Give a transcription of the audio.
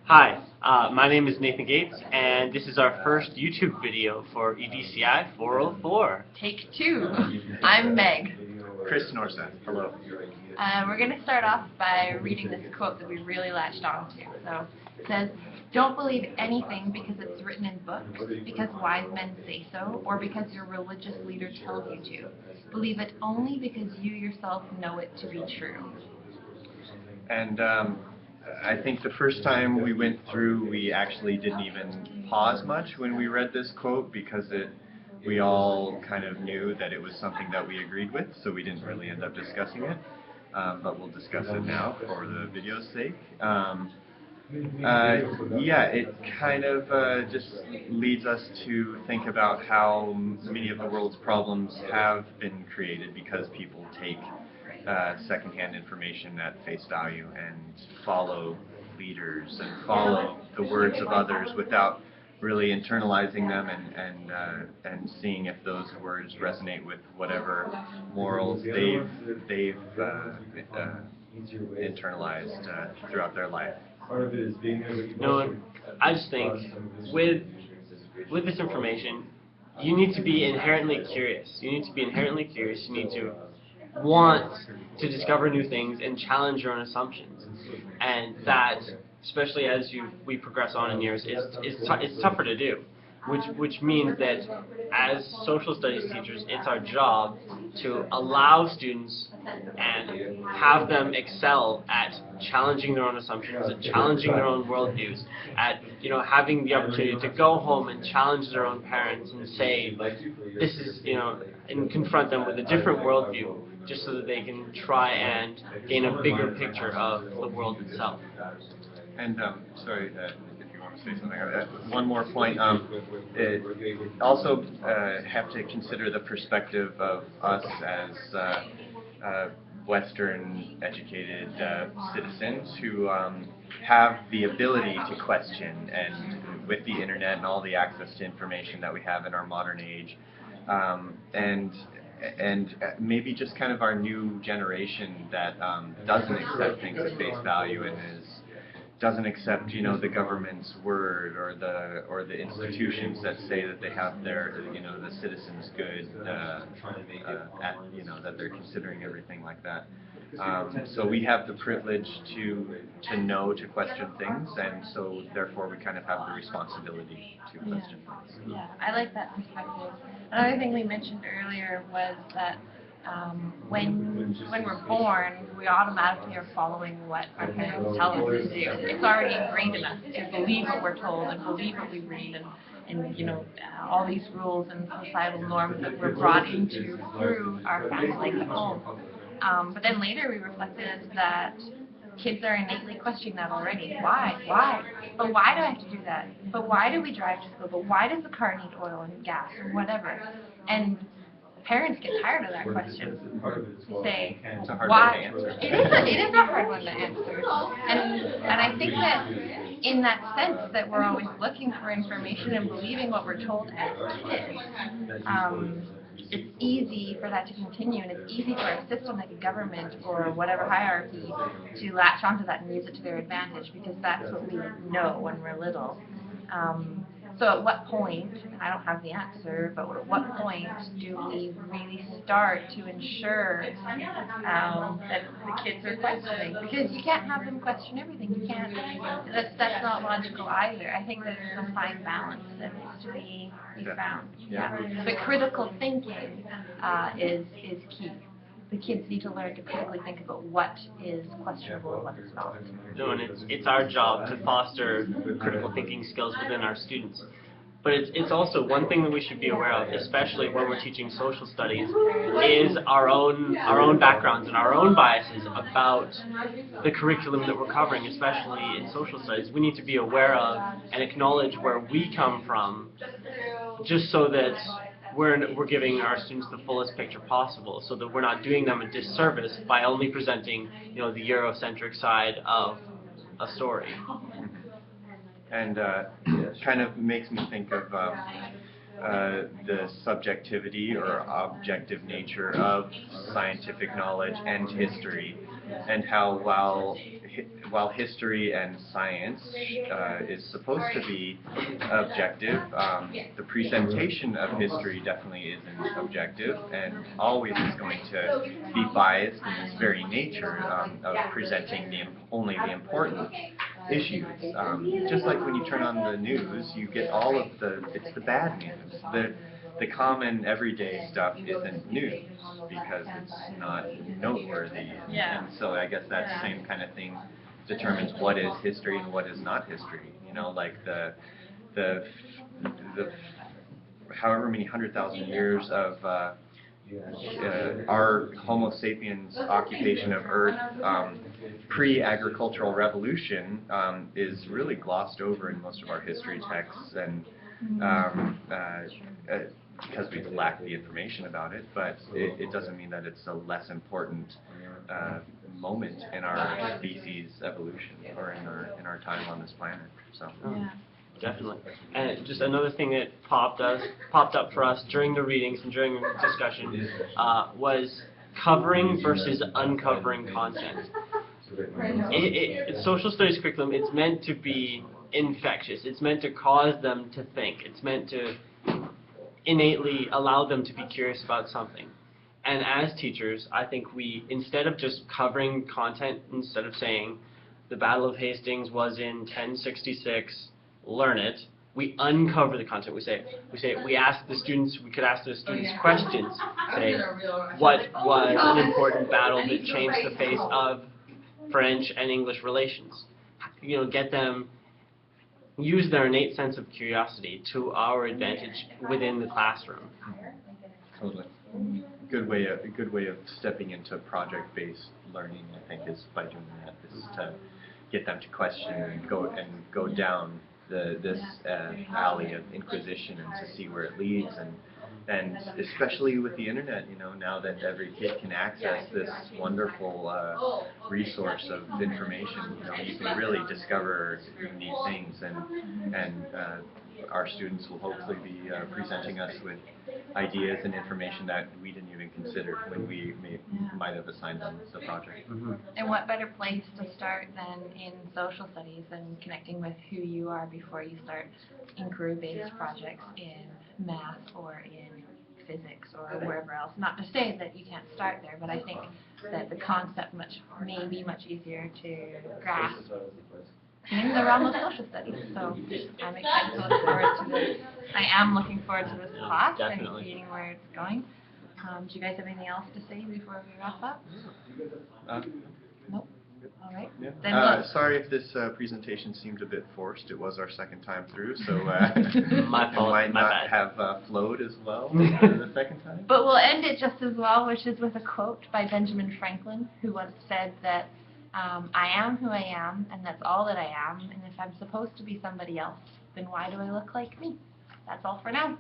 Hi, my name is Nathan Gates, and this is our first YouTube video for EDCI 404. Take two. I'm Meg. Norseth. Hello. We're going to start off by reading this quote that we really latched on to. So it says, "Don't believe anything because it's written in books, because wise men say so, or because your religious leader tells you to. Believe it only because you yourself know it to be true." And I think the first time we went through, we actually didn't even pause much when we read this quote because we all kind of knew that it was something that we agreed with, so we didn't really end up discussing it. But we'll discuss it now for the video's sake. Yeah, it kind of just leads us to think about how many of the world's problems have been created because people take secondhand information at face value and follow leaders and follow the words of others without really internalizing them and seeing if those words resonate with whatever morals they've internalized throughout their life. No, I just think with this information, you need to be inherently curious. You need to be inherently curious. You need to want to discover new things and challenge your own assumptions. And that, especially as we progress on in years, it's tougher to do. Which means that as social studies teachers, it's our job to allow students and have them excel at challenging their own assumptions, at challenging their own worldviews, at having the opportunity to go home and challenge their own parents and say, this is, and confront them with a different worldview, just so that they can try and gain a bigger picture of the world itself. And sorry, if you want to say something. One more point. Also have to consider the perspective of us as Western educated citizens who have the ability to question, and with the internet and all the access to information that we have in our modern age, and maybe just kind of our new generation that doesn't accept things at face value and doesn't accept the government's word or the institutions that say that they have their the citizens good that they're considering everything like that. So we have the privilege to know to question things, and so therefore we kind of have the responsibility to question things. Yeah, I like that perspective. Another thing we mentioned earlier was that when we're born, we automatically are following what our parents tell us to do. It's already ingrained in us to believe what we're told and believe what we read, and all these rules and societal norms that we're brought into through our family at home. But then later we reflected that kids are innately questioning that already. Why? But why do I have to do that? But why do we drive to school? But why does the car need oil and gas or whatever? And parents get tired of that question. They say, why? It is a hard one to answer. And I think that in that sense that we're always looking for information and believing what we're told as kids, it's easy for that to continue, and it's easy for a system like a government or whatever hierarchy to latch onto that and use it to their advantage, because that's what we know when we're little. So at what point, and I don't have the answer, but at what point do we really start to ensure that the kids are questioning? Because you can't have them question everything. You can't. That's not logical either. I think that there's a fine balance that needs to be found. Yeah. But critical thinking is key. The kids need to learn to critically think about what is questionable and what is not. No, and it's our job to foster critical thinking skills within our students. But it's also one thing that we should be aware of, especially when we're teaching social studies, is our own backgrounds and our own biases about the curriculum that we're covering, especially in social studies. We need to be aware of and acknowledge where we come from, just so that we're giving our students the fullest picture possible, so that we're not doing them a disservice by only presenting, the Eurocentric side of a story. And kind of makes me think of the subjectivity or objective nature of scientific knowledge and history. and how while history and science is supposed to be objective, the presentation of history definitely isn't objective and always is going to be biased in its very nature of presenting only the important issues. Just like when you turn on the news, you get all of it's the bad news. The common everyday stuff isn't news because it's not noteworthy. And so I guess that same kind of thing determines what is history and what is not history. You know, like the however many 100,000 years of our Homo sapiens occupation of Earth pre-agricultural revolution is really glossed over in most of our history texts, and because we lack the information about it, but it doesn't mean that it's a less important moment in our species evolution or in our time on this planet. So. Yeah. Definitely. And just another thing that popped up for us during the readings and during the discussion was covering versus uncovering content. Social studies curriculum, it's meant to be infectious. It's meant to cause them to think. It's meant to innately allow them to be curious about something. And as teachers, I think we, instead of just covering content, instead of saying the Battle of Hastings was in 1066, learn it, we uncover the content. We could ask the students questions. Say, what was an important battle that changed the face of French and English relations? You know, get them use their innate sense of curiosity to our advantage within the classroom. Totally. A good way of stepping into project-based learning, I think, is by doing that. Is to get them to question and go down this alley of inquisition and to see where it leads, and especially with the internet, you know, now that every kid can access this wonderful resource of information, you know, you can really discover neat things, and our students will hopefully be presenting us with ideas and information that we didn't even consider when we might have assigned them the project. And what better place to start than in social studies and connecting with who you are before you start inquiry-based projects in math or in physics or wherever else. Not to say that you can't start there, but I think that the concept may be much easier to grasp in the realm of social studies. So I'm excited to look forward to this. I am looking forward to this class and seeing where it's going. Do you guys have anything else to say before we wrap up? Nope. All right. Yeah. Then sorry if this presentation seemed a bit forced. It was our second time through, so my fault, it might my not bad. have flowed as well the second time. But we'll end it just as well, which is with a quote by Benjamin Franklin, who once said that I am who I am, and that's all that I am, and if I'm supposed to be somebody else, then why do I look like me? That's all for now.